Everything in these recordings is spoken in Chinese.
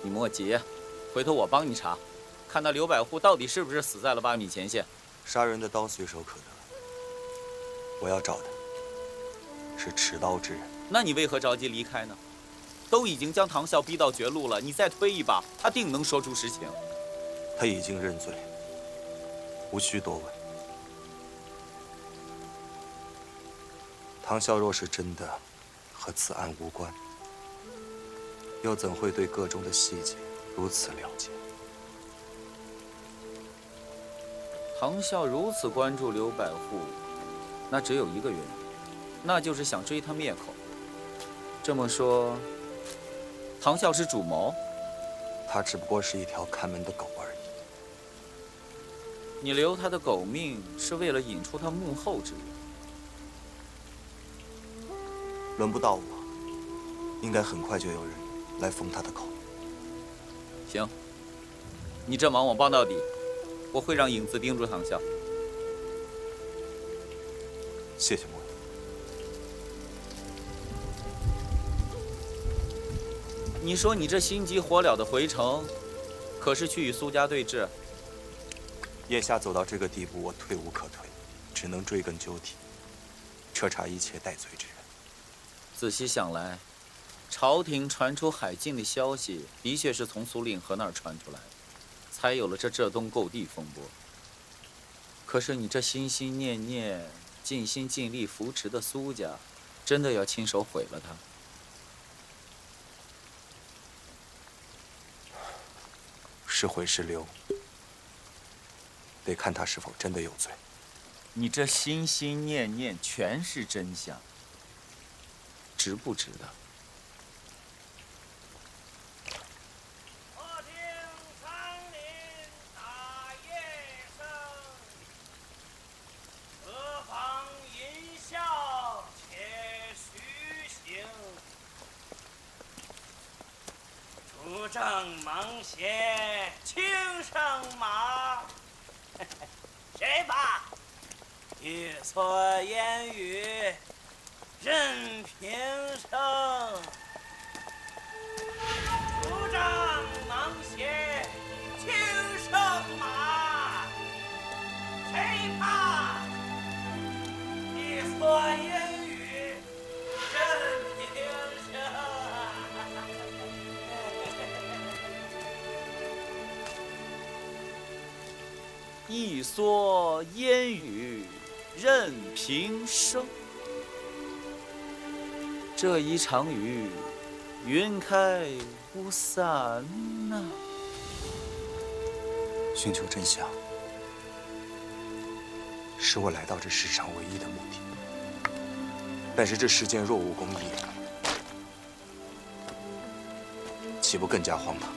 你莫急，回头我帮你查，看那刘百户到底是不是死在了8米前线。杀人的刀随手可得，我要找的是持刀之人。那你为何着急离开呢？都已经将唐啸逼到绝路了，你再推一把，他定能说出实情。他已经认罪，无需多问。唐啸若是真的和此案无关，又怎会对个中的细节如此了解？唐啸如此关注刘百户，那只有一个原因，那就是想追他灭口。这么说，唐啸是主谋？他只不过是一条看门的狗而已。你留他的狗命，是为了引出他幕后之人。轮不到我，应该很快就有人来封他的口。行，你这忙我帮到底，我会让影子盯住唐啸。谢谢莫言。你说你这心急火燎的回城，可是去与苏家对峙？眼下走到这个地步，我退无可退，只能追根究底，彻查一切带罪之人。仔细想来，朝廷传出海禁的消息，的确是从苏令和那儿传出来的，才有了浙东购地风波。可是你这心心念念、尽心尽力扶持的苏家，真的要亲手毁了他？是毁是留，得看他是否真的有罪。你这心心念念全是真相，值不值得？我听山林大叶声，何妨吟啸且徐行。主政芒鞋轻胜马，谁把欲所言语任平生。主政芒鞋轻胜马，谁怕欲所言语任平生。一蓑烟雨任平生。这一场雨，云开雾散呐。寻求真相，是我来到这世上唯一的目的。但是这世间若无公义，岂不更加荒唐？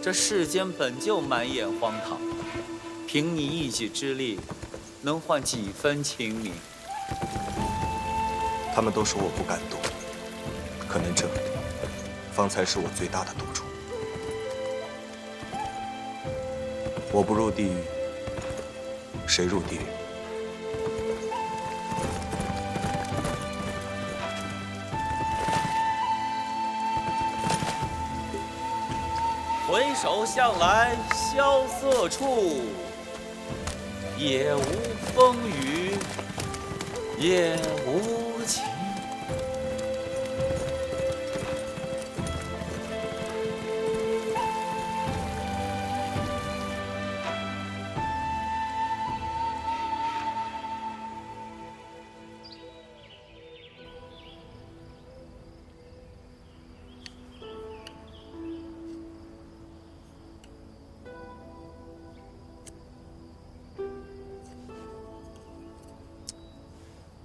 这世间本就满眼荒唐，凭你一己之力，能换几分清明？他们都说我不敢动，可能这方才是我最大的赌注。我不入地狱，谁入地狱？回首向来萧瑟处，也无风雨也无晴。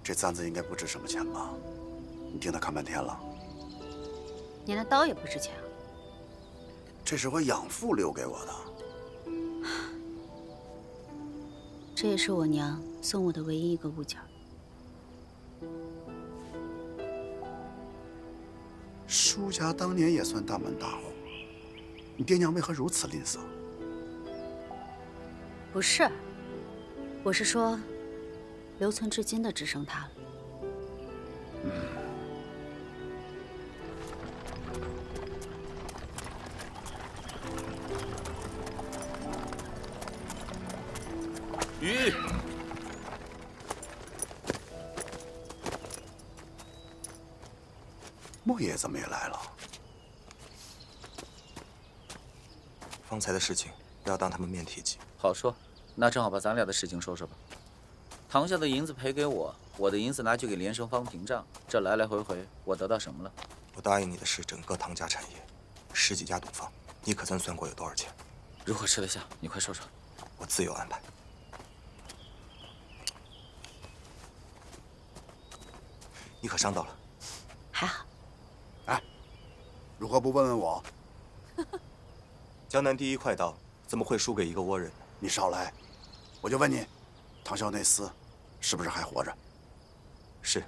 这簪子应该不值什么钱吧？你盯它看半天了。你那刀也不值钱啊？这是我养父留给我的。这也是我娘送我的唯一一个物件。舒家当年也算大门大户，你爹娘为何如此吝啬？不是，我是说，留存至今的只剩他了。鱼。莫爷怎么也来了？方才的事情不要当他们面提及。好说，那正好把咱俩的事情说说吧。堂下的银子赔给我，我的银子拿去给连胜芳平账，这来来回回，我得到什么了？我答应你的是整个唐家产业，10几家赌坊，你可曾算过有多少钱？如何吃得下？你快说说。我自有安排。你可伤到了？还好。哎，如何不问问我？江南第一快刀怎么会输给一个倭人？你少来！我就问你，唐孝那厮是不是还活着？是，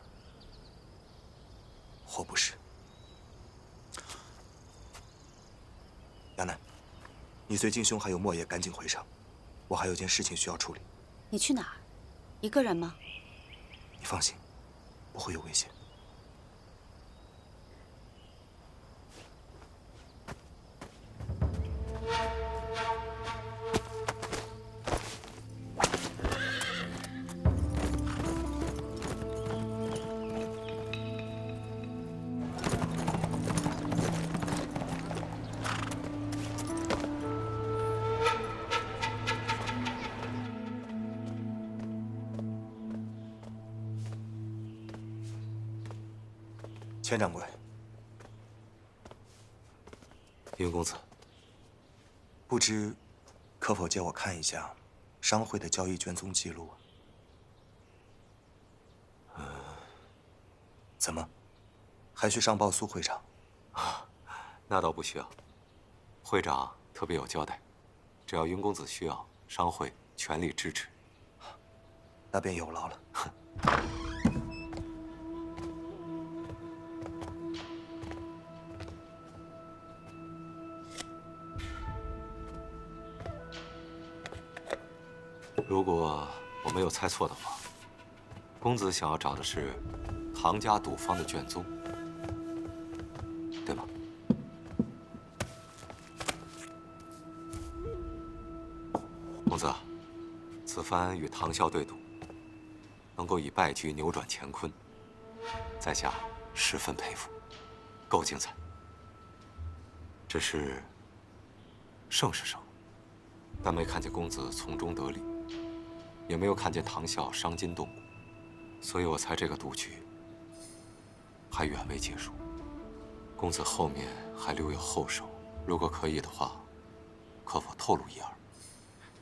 或不是。亚楠，你随金兄还有莫爷赶紧回上，我还有件事情需要处理。你去哪儿？一个人吗？你放心，不会有危险。钱掌柜，云公子，不知可否借我看一下商会的交易卷宗记录啊？怎么，还需上报苏会长？那倒不需要。会长特别有交代，只要云公子需要，商会全力支持。那便有劳了。如果我没有猜错的话，公子想要找的是唐家赌坊的卷宗，对吗？公子，此番与唐啸对赌，能够以败局扭转乾坤，在下十分佩服，够精彩。只是胜是胜，但没看见公子从中得利。也没有看见唐啸伤筋动骨，所以我猜这个赌局还远未结束。公子后面还留有后手，如果可以的话，可否透露一二？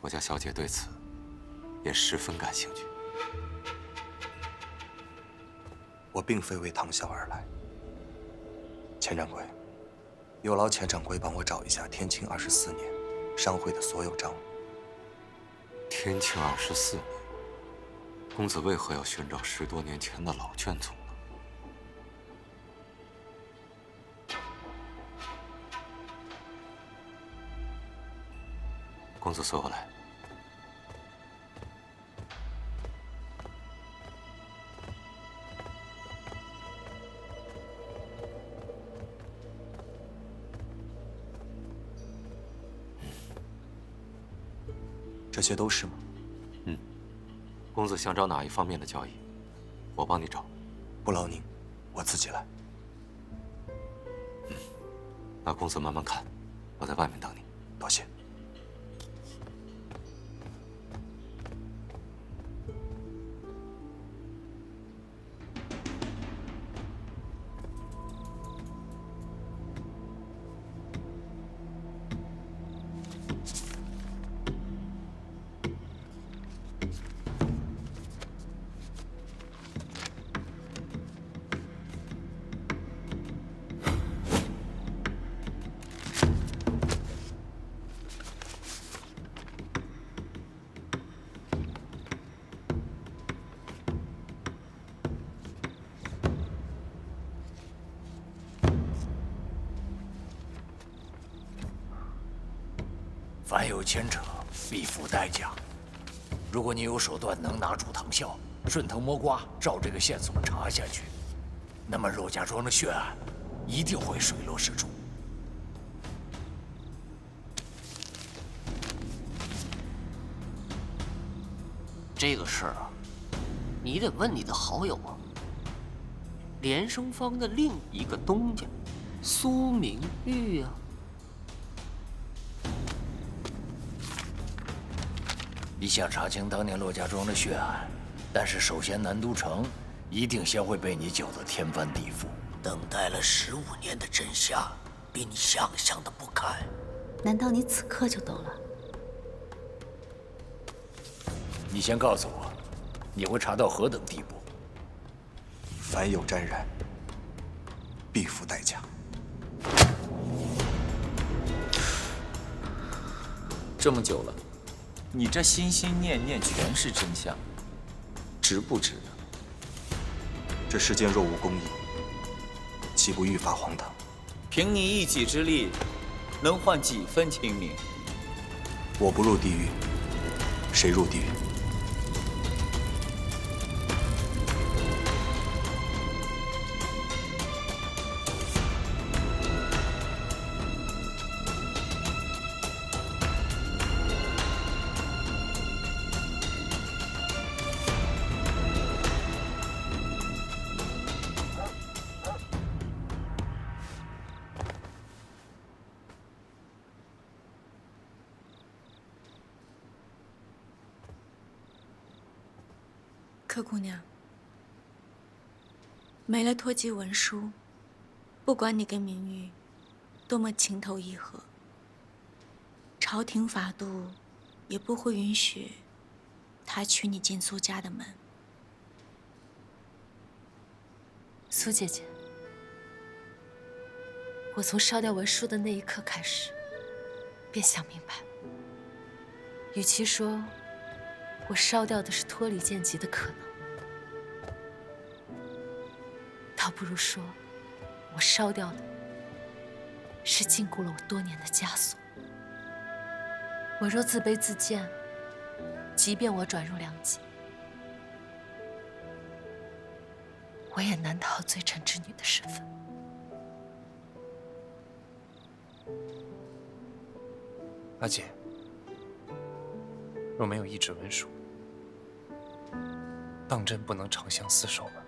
我家小姐对此也十分感兴趣。我并非为唐啸而来。钱掌柜，有劳钱掌柜帮我找一下天庆24年商会的所有账务。天庆24年，公子为何要寻找10多年前的老卷宗呢？公子随我来。这些都是吗？公子想找哪一方面的交易，我帮你找。不劳您，我自己来。那公子慢慢看，我在外面等你。多谢。凡有牵扯，必付代价。如果你有手段能拿住唐啸，顺藤摸瓜，照这个线索查下去，那么骆家庄的血案一定会水落石出。这个事儿啊，你得问你的好友啊，连生坊的另一个东家，苏明玉啊。你想查清当年骆家庄的血案，但是首先南都城一定先会被你搅得天翻地覆。等待了15年的真相，比你想象的不堪。难道你此刻就懂了？你先告诉我，你会查到何等地步？凡有沾染，必付代价。这么久了，你这心心念念全是真相，值不值啊？这世间若无公义，岂不欲发荒唐？凭你一己之力，能换几分清明？我不入地狱，谁入地狱？柯姑娘，没了脱籍文书，不管你跟明玉多么情投意合，朝廷法度也不会允许他娶你进苏家的门。苏姐姐，我从烧掉文书的那一刻开始，便想明白，与其说我烧掉的是脱离贱籍的可能，倒不如说，我烧掉的是禁锢了我多年的枷锁。我若自卑自贱，即便我转入良籍，我也难逃罪臣之女的身份。阿姐，若没有一纸文书，当真不能长相厮守吗？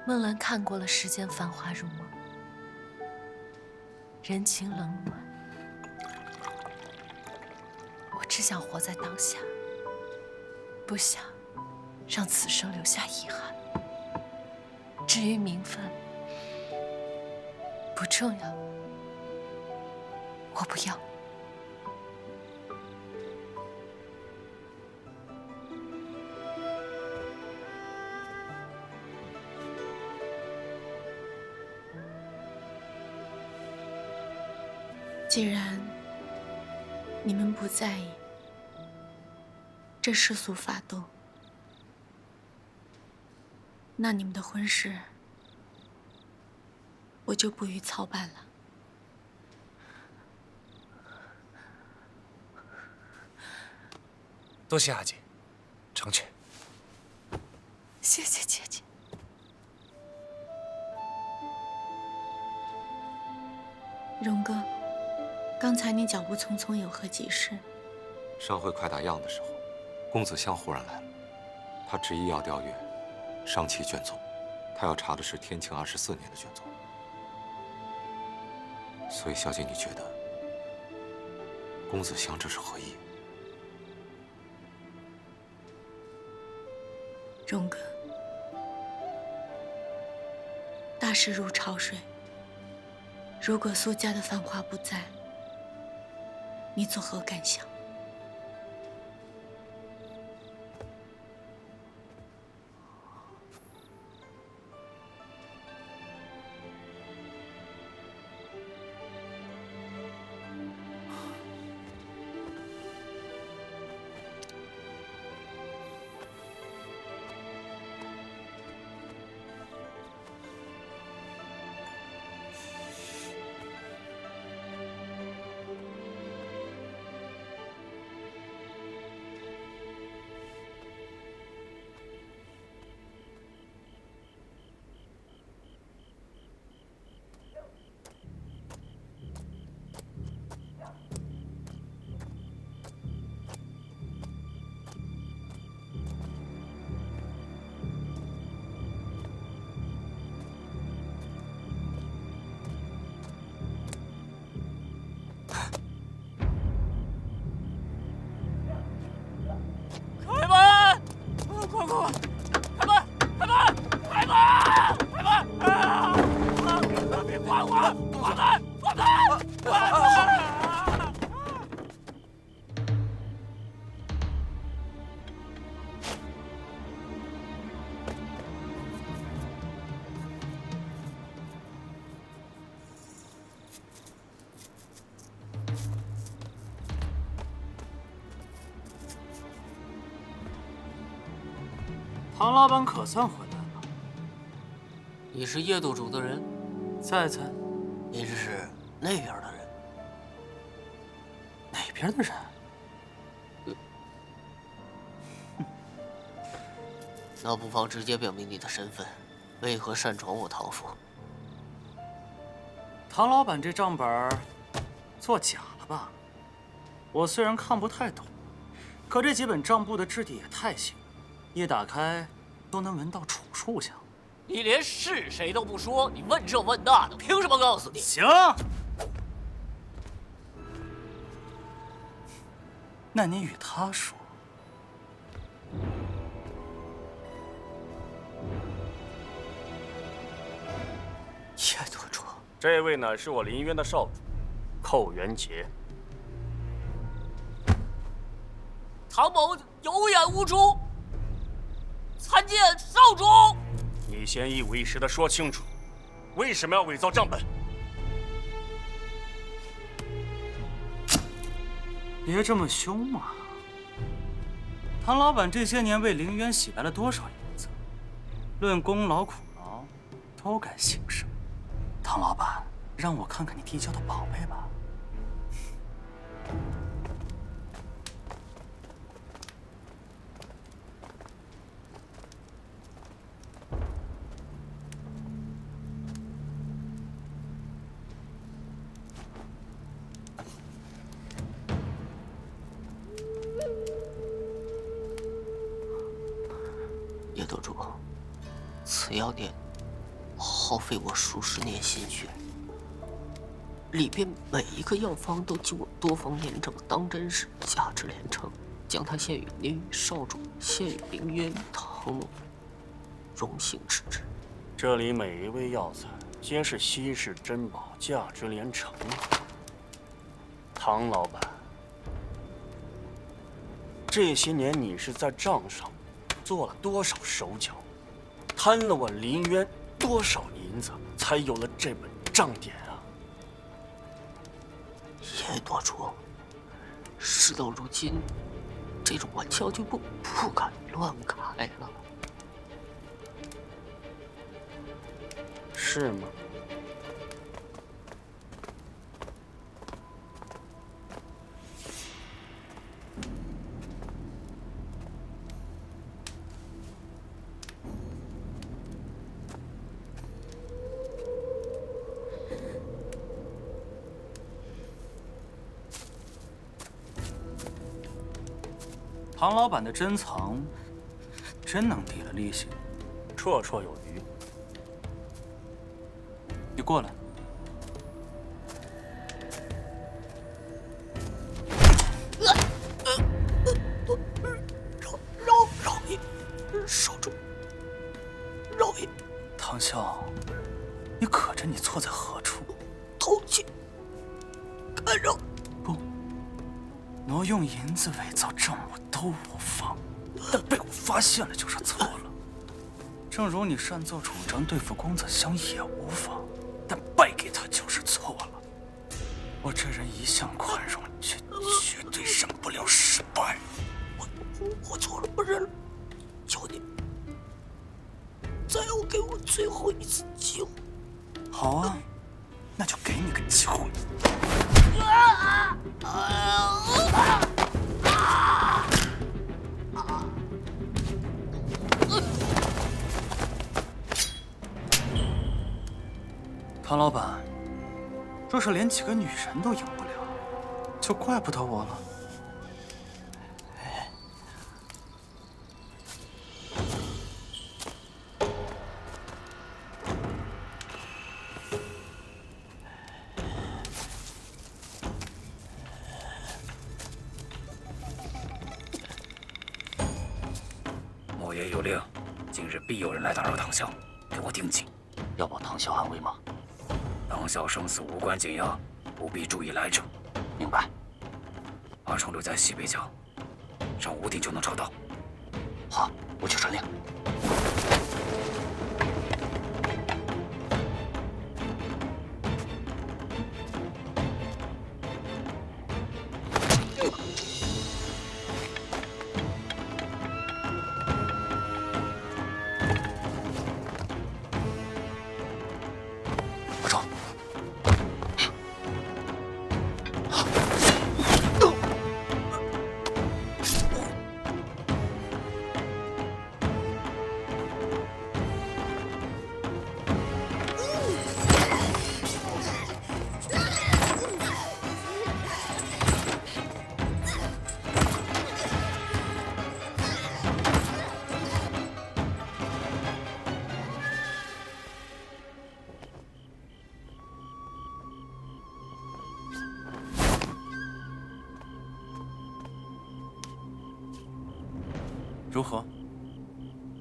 孟兰看过了世间繁华如梦，人情冷暖。我只想活在当下，不想让此生留下遗憾。至于名分，不重要，我不要。既然你们不在意这世俗法度，那你们的婚事我就不予操办了。多谢阿姐，成全。谢谢姐姐。荣哥，刚才你脚步匆匆，有何急事？上回快打烊的时候，公子香忽然来了，他执意要调阅商齐卷宗，他要查的是天庆24年的卷宗。所以，小姐，你觉得公子香这是何意？荣哥，大事如潮水，如果苏家的繁华不在，你作何感想？门！开门！开门！开门！开门！啊！别管我！关门！关门！关门！唐老板可算回来了。你是叶督主的人？猜猜，你这是那边的人？哪边的人？那不妨直接表明你的身份，为何擅闯我唐府？唐老板这账本作假了吧？我虽然看不太懂，可这几本账簿的质地也太新。一打开，都能闻到楚树香。你连是谁都不说，你问这问那的，凭什么告诉你？行，那你与他说。叶督主，这位乃是我林渊的少主，寇元杰。唐某有眼无珠。参见少主。你先一五一十的说清楚，为什么要伪造账本？别这么凶嘛！唐老板这些年为凌渊洗白了多少银子？论功劳苦劳，都该姓上。唐老板，让我看看你递交的宝贝吧。叶督主，此药典耗费我数十年心血，里边每一个药方都经我多方验证，当真是价值连城。将它献与您少主，献与凌渊唐某，荣幸之至。这里每一味药材皆是稀世珍宝，价值连城。唐老板，这些年你是在账上做了多少手脚，贪了我林渊多少银子，才有了这本账典啊？叶督主，事到如今，这种玩笑就不敢乱开了。是吗？唐老板的珍藏真能抵了利息，绰绰有余。你过来。饶爷，少主，饶爷。唐啸，你可知你错在何处？偷窃，干扰。不，挪用银子伪造账目都无妨，但被我发现了就是错了。正如你擅作主张对付公子香也无妨，但败给他就是错了。我这人一向宽容，却绝对忍不了失败。我错了，我认了。求你，再要给我最后一次机会。好啊，那就给你个机会。唐老板，若是连几个女人都赢不了，就怪不得我了。母老爷有令，今日必有人来打扰唐啸，给我定计。要保唐啸安危吗？唐啸生死无关紧要，务必注意来者。明白。阿冲留在西北角，上5点就能找到。好，我去传令。如何？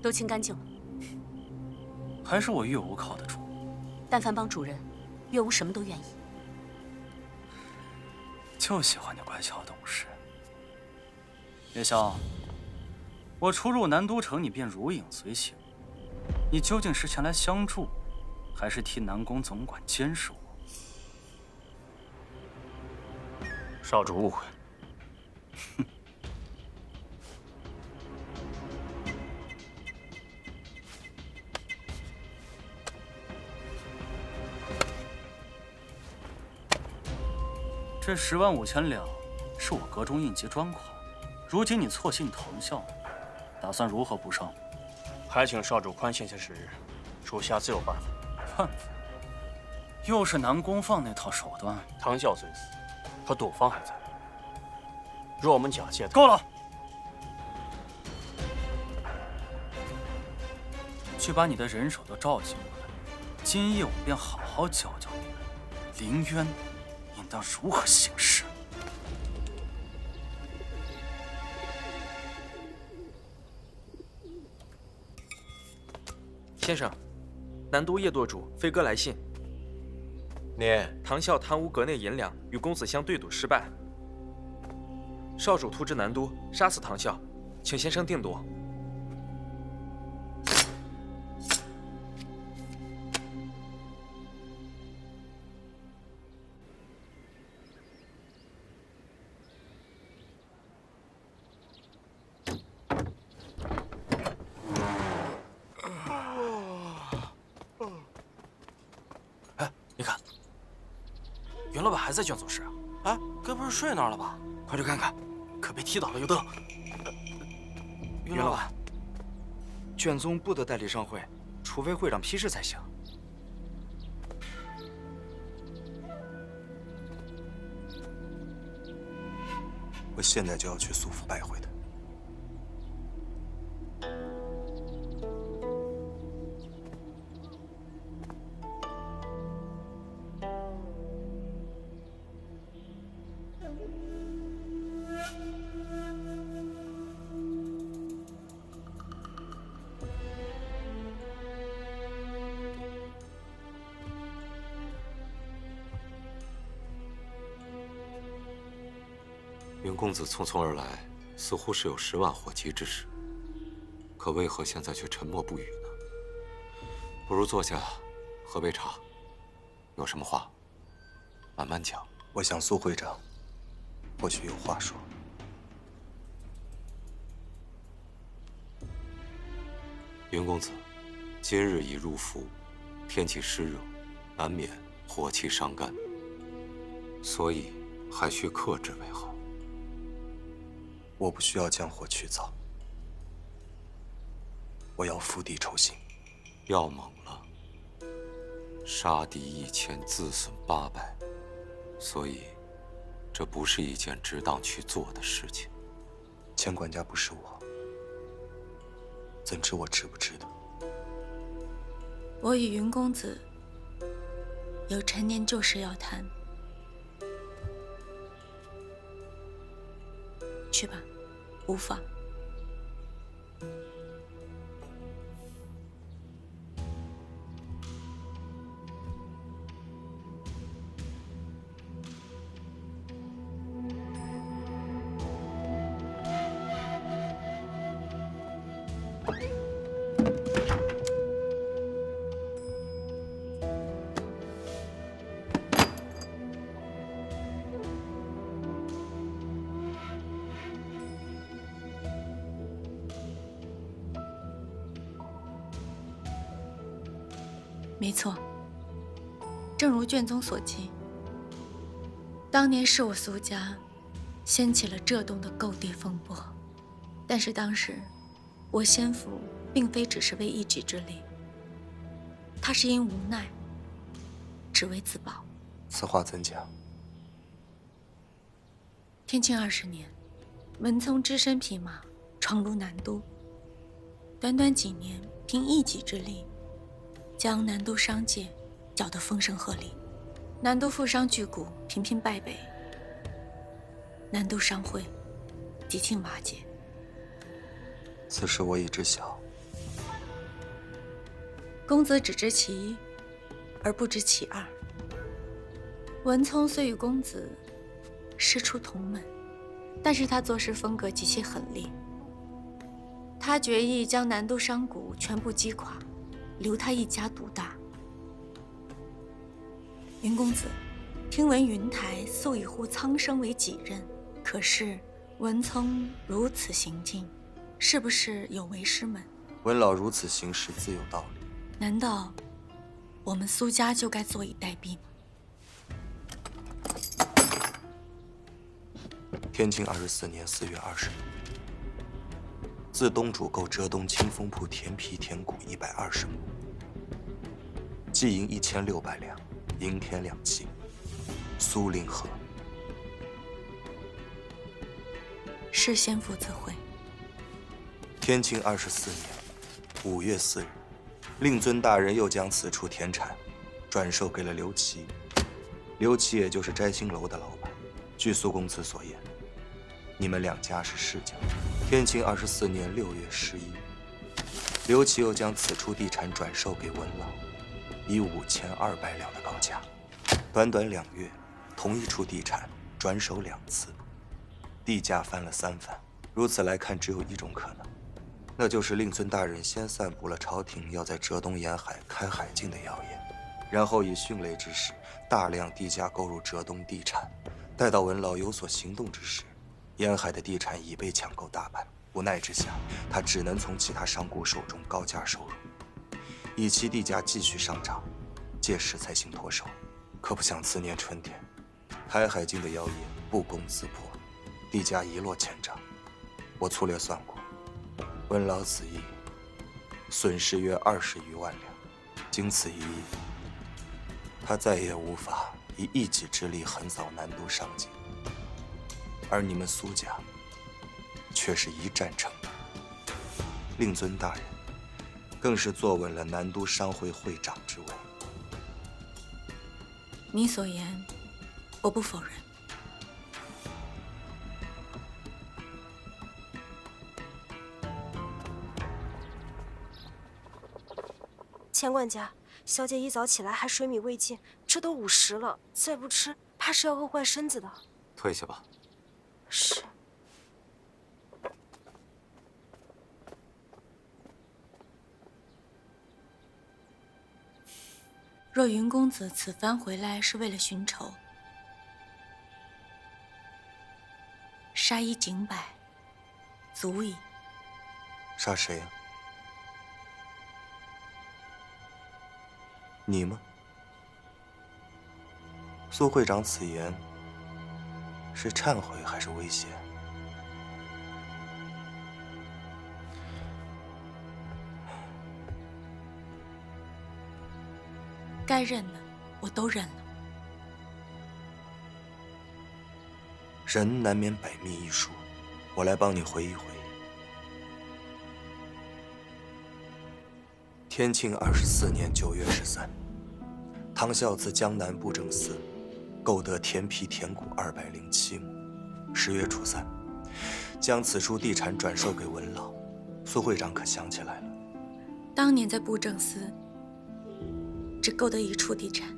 都清干净了。还是我岳无靠得住。但凡帮主人，岳无什么都愿意。就喜欢你乖巧懂事。叶宵，我初入南都城，你便如影随形。你究竟是前来相助，还是替南宫总管监视我？少主误会。哼。这10万5千两是我阁中应急专款，如今你错信唐啸，打算如何补偿？还请少主宽限些时日，属下自有办法。办法？又是南宫放那套手段？唐啸虽死，可赌方还在。若我们假借……够了！去把你的人手都召集过来，今夜我便好好教教你们，凌渊应当如何行事。先生，南都叶舵主飞鸽来信，唐啸贪污阁内银两，与公子相对赌失败。少主突至南都，杀死唐啸，请先生定夺。你看，袁老板还在卷宗室啊！哎，该不是睡那儿了吧？快去看看，可别踢倒了尤德。袁老板，卷宗不得代理上会，除非会长批示才行。我现在就要去苏府拜会他。云公子匆匆而来，似乎是有10万火急之事，可为何现在却沉默不语呢？不如坐下，喝杯茶，有什么话慢慢讲。我想苏会长或许有话说。云公子，今日已入伏，天气湿热，难免火气伤肝，所以还需克制为好。我不需要将火去燥，我要釜底抽薪。要猛了，杀敌1000，自损800，所以这不是一件值当去做的事情。钱管家不是我，怎知我值不值得？我与云公子有陈年旧事要谈，去吧，无妨。没错，正如卷宗所记，当年是我苏家掀起了浙东的购地风波，但是当时我先父并非只是为一己之力，他是因无奈，只为自保。此话怎讲？天庆20年，文聪只身匹马闯入南都，短短几年，凭一己之力，将南都商界搅得风声鹤唳，南都富商巨贾频频败北，南都商会几近瓦解。此事我已知晓。公子只知其一，而不知其二。文聪虽与公子师出同门，但是他做事风格极其狠戾。他决意将南都商贾全部击垮，留他一家独大。云公子，听闻云台素以护苍生为己任，可是文聪如此行径，是不是有违师门？文老如此行事自有道理。难道我们苏家就该坐以待毙吗？天庆24年4月20日，自东主购浙东清风铺田皮田谷120亩，计银1600两，银田2期，苏令河。是先父自会。天庆24年5月4日，令尊大人又将此处田产转售给了刘琦。刘琦也就是摘星楼的老板。据苏公子所言，你们两家是世交。天庆24年6月11日，刘琦又将此处地产转售给文老，以5200两的高价。短短2月，同一处地产转手2次，地价翻了3番。如此来看，只有一种可能，那就是令尊大人先散布了朝廷要在浙东沿海开海禁的谣言，然后以迅雷之势大量低价购入浙东地产。待到文老有所行动之时，沿海的地产已被抢购大半。无奈之下，他只能从其他商贾手中高价收入，以期地价继续上涨，届时才行脱手。可不想次年春天，开海禁的谣言不攻自破，地价一落千丈。我粗略算过，文老此役损失约20余万两。经此一役，他再也无法以一己之力横扫南都商界，而你们苏家却是一战成名。令尊大人更是坐稳了南都商会会长之位。你所言，我不否认。钱管家，小姐一早起来还水米未进，这都5时了，再不吃怕是要饿坏身子的。退下吧。是。若云公子此番回来是为了寻仇，杀一儆百，足矣。杀谁呀？你吗？苏会长此言是忏悔还是威胁？该认的我都认了。人难免百密一疏，我来帮你回忆回忆。天庆24年9月13日，唐孝自江南布政司购得田皮田谷207亩。10月初3，将此处地产转售给文老。苏会长可想起来了？当年在布政司只购得一处地产，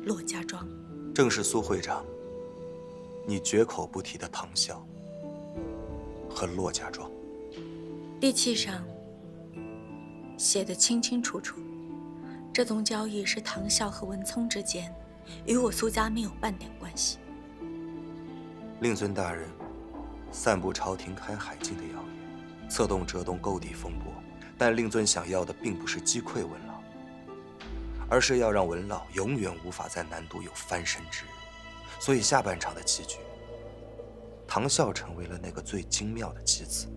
骆家庄。正是苏会长你绝口不提的唐孝和骆家庄。地契上写得清清楚楚，这宗交易是唐孝和文聪之间，与我苏家没有半点关系。令尊大人散布朝廷开海禁的谣言，策动浙东购地风波，但令尊想要的并不是击溃文老，而是要让文老永远无法在南都有翻身之日。所以下半场的棋局，唐啸成为了那个最精妙的棋子。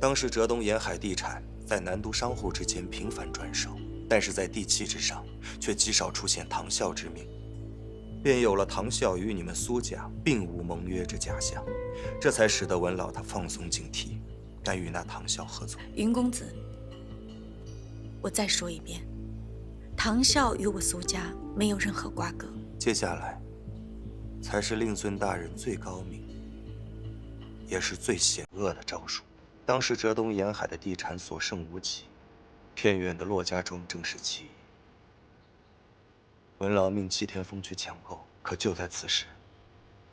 当时浙东沿海地产在南都商户之间频繁转手，但是在地契之上却极少出现唐啸之名，便有了唐啸与你们苏家并无盟约之假象，这才使得文老他放松警惕，敢与那唐啸合作。云公子，我再说一遍，唐啸与我苏家没有任何瓜葛。接下来，才是令尊大人最高明，也是最险恶的招数。当时浙东沿海的地产所剩无几，偏远的骆家庄正是其一。文老命戚天风去抢购，可就在此时，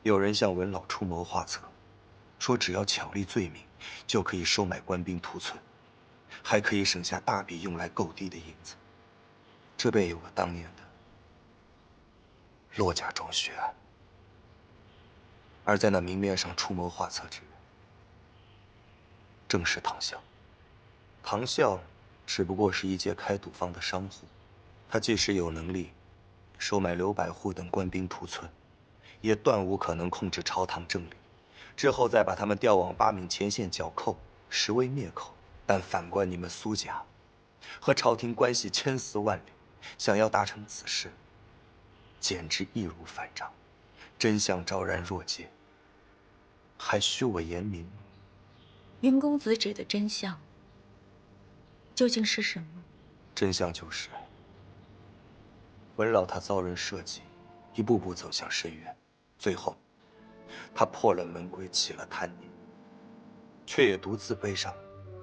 有人向文老出谋划策，说只要巧立罪名，就可以收买官兵屠村，还可以省下大笔用来购地的银子。这便有了当年的骆家庄血案。而在那明面上出谋划策之人，正是唐啸。唐啸只不过是一介开赌坊的商户，他即使有能力收买刘百户等官兵屠村，也断无可能控制朝堂政理，之后再把他们调往八闽前线剿寇，实为灭口。但反观你们苏家，和朝廷关系千丝万缕，想要达成此事，简直易如反掌。真相昭然若揭，还需我言明？云公子指的真相究竟是什么？真相就是，文老他遭人设计，一步步走向深渊，最后，他破了门规，起了贪念，却也独自背上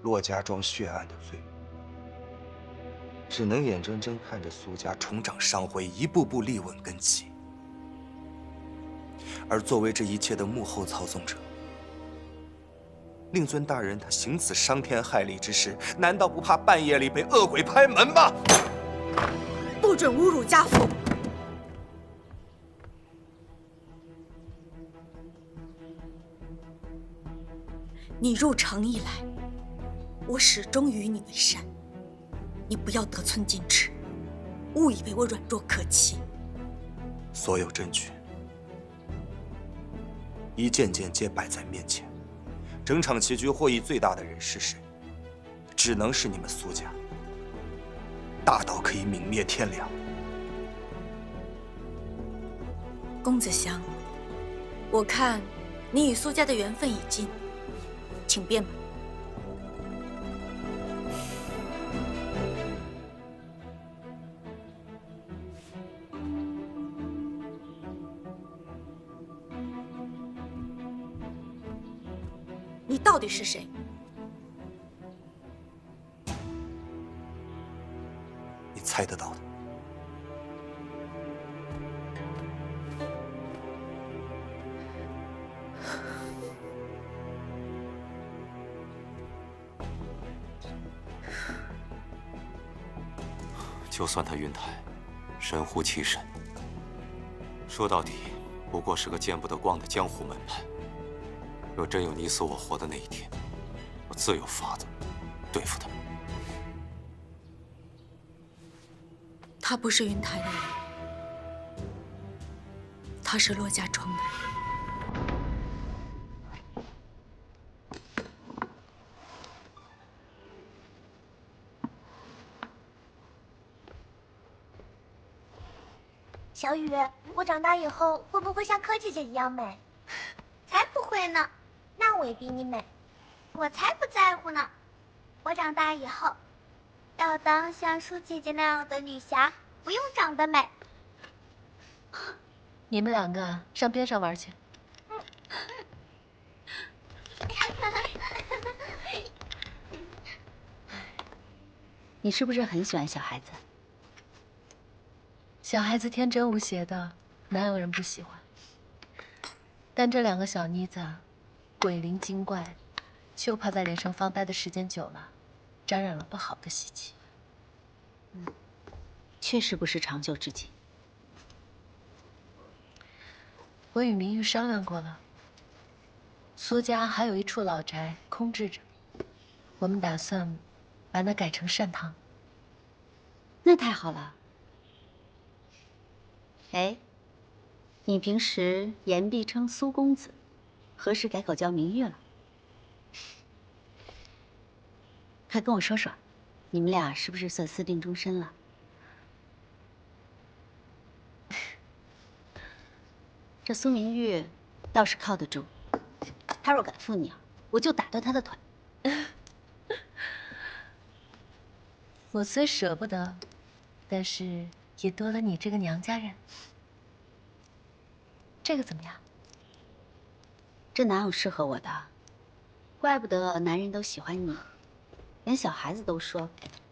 骆家庄血案的罪，只能眼睁睁看着苏家重掌商会，一步步立稳根基。而作为这一切的幕后操纵者，令尊大人他行此伤天害理之事，难道不怕半夜里被恶鬼拍门吗？不准侮辱家父！你入城以来，我始终与你为善，你不要得寸进尺，误以为我软弱可欺。所有证据一件件皆摆在面前，整场棋局获益最大的人是谁？只能是你们苏家，大到可以泯灭天良。公子祥，我看你与苏家的缘分已尽，请便吧。你到底是谁？你猜得到的。就算他云台神乎其神，说到底不过是个见不得光的江湖门派。若真有你死我活的那一天，我自有法子对付他。他不是云台的人，他是骆家庄的人。小雨，我长大以后会不会像柯姐姐一样美？才不会呢，那我也比你美，我才不在乎呢。我长大以后要当像舒姐姐那样的女侠，不用长得美。你们两个上边上玩去。你是不是很喜欢小孩子？小孩子天真无邪的，哪有人不喜欢？但这两个小妮子，鬼灵精怪，就怕在脸上放呆的时间久了，沾染了不好的习气。确实不是长久之计。我与明玉商量过了，苏家还有一处老宅空置着，我们打算把那改成善堂。那太好了，哎，你平时言必称苏公子，何时改口叫明玉了？快跟我说说，你们俩是不是算私定终身了？这苏明玉倒是靠得住，他若敢负你啊，我就打断他的腿。我虽舍不得，但是也多了你这个娘家人。这个怎么样？这哪有适合我的？怪不得男人都喜欢你，连小孩子都说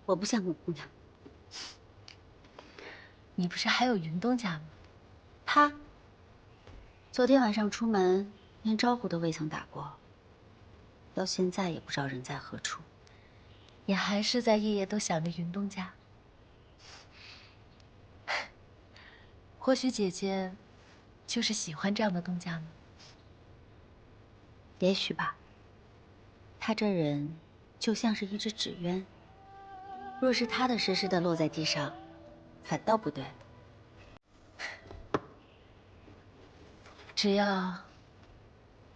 我不像个姑娘。你不是还有云东家吗？他昨天晚上出门连招呼都未曾打过，到现在也不知道人在何处。也还是在夜夜都想着云东家。或许姐姐就是喜欢这样的东家呢。也许吧。他这人就像是一只纸鸢，若是踏踏实实的落在地上，反倒不对。只要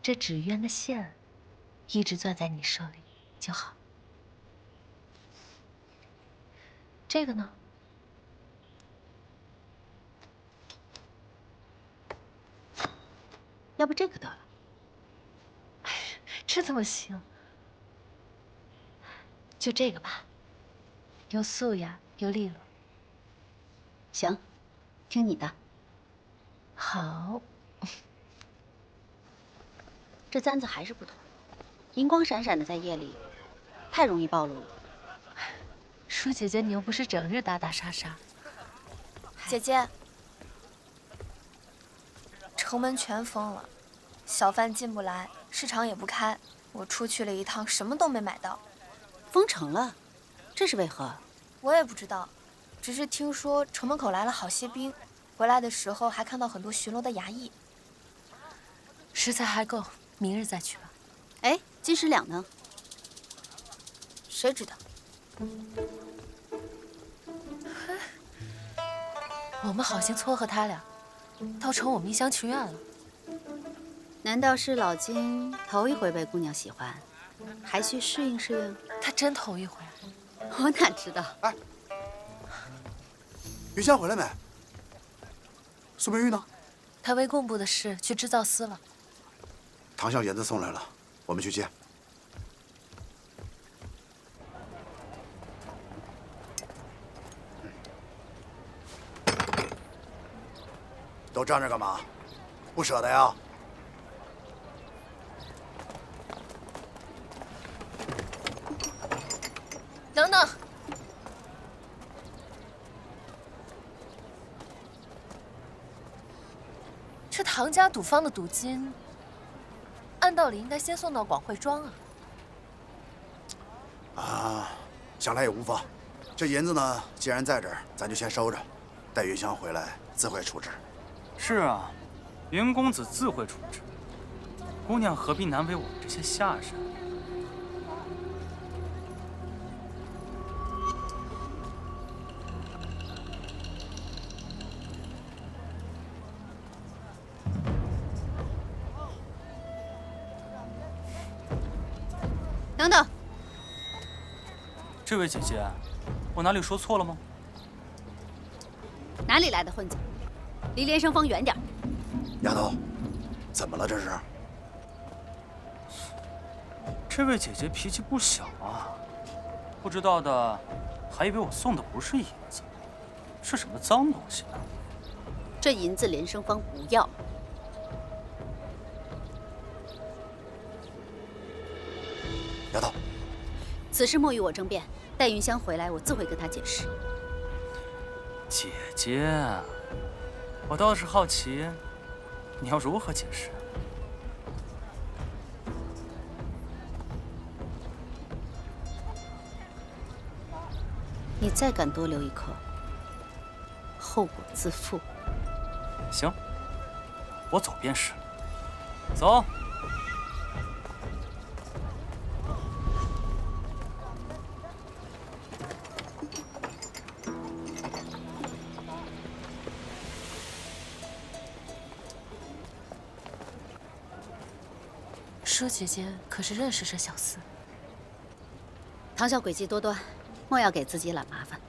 这纸鸢的线一直攥在你手里就好。这个呢？要不这个得了？这怎么行？就这个吧，又素雅又利落。行，听你的。好。这簪子还是不妥，银光闪闪的，在夜里太容易暴露了。舒姐姐，你又不是整日打打杀杀。姐姐，城门全封了，小贩进不来，市场也不开。我出去了一趟，什么都没买到。封城了，这是为何？我也不知道，只是听说城门口来了好些兵，回来的时候还看到很多巡逻的衙役。食材还够，明日再去吧。哎，金石两呢？谁知道？我们好心撮合他俩，倒成我们一厢情愿了。难道是老金头一回被姑娘喜欢，还需适应适应？他真头一回。我哪知道？哎，云香回来没？苏明玉呢？他为工部的事去织造司了。唐笑银子送来了，我们去见。都站着干嘛？不舍得呀？等等，这唐家赌坊的赌金，按道理应该先送到广汇庄啊。啊，想来也无妨。这银子呢，既然在这儿，咱就先收着，待云香回来自会处置。是啊，云公子自会处置。姑娘何必难为我们这些下人？等等，这位姐姐，我哪里说错了吗？哪里来的混子？离连生坊远点。丫头，怎么了这是？这位姐姐脾气不小啊，不知道的还以为我送的不是银子，是什么脏东西呢？这银子连生坊不要。丫头，此事莫与我争辩，待云香回来，我自会跟她解释。姐姐，我倒是好奇，你要如何解释？你再敢多留一口，后果自负。行，我走便是。走。舒姐姐可是认识这小厮？唐啸诡计多端，莫要给自己揽麻烦。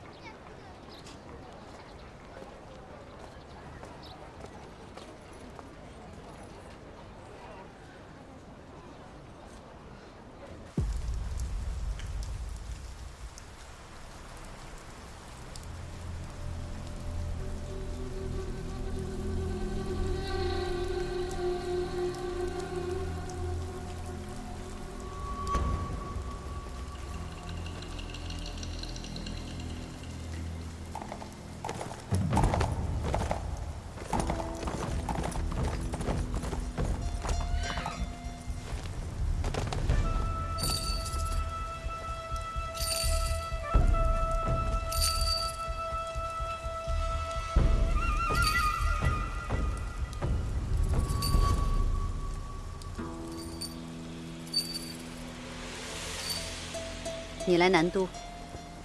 你来南都，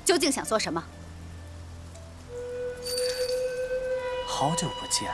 究竟想做什么？好久不见。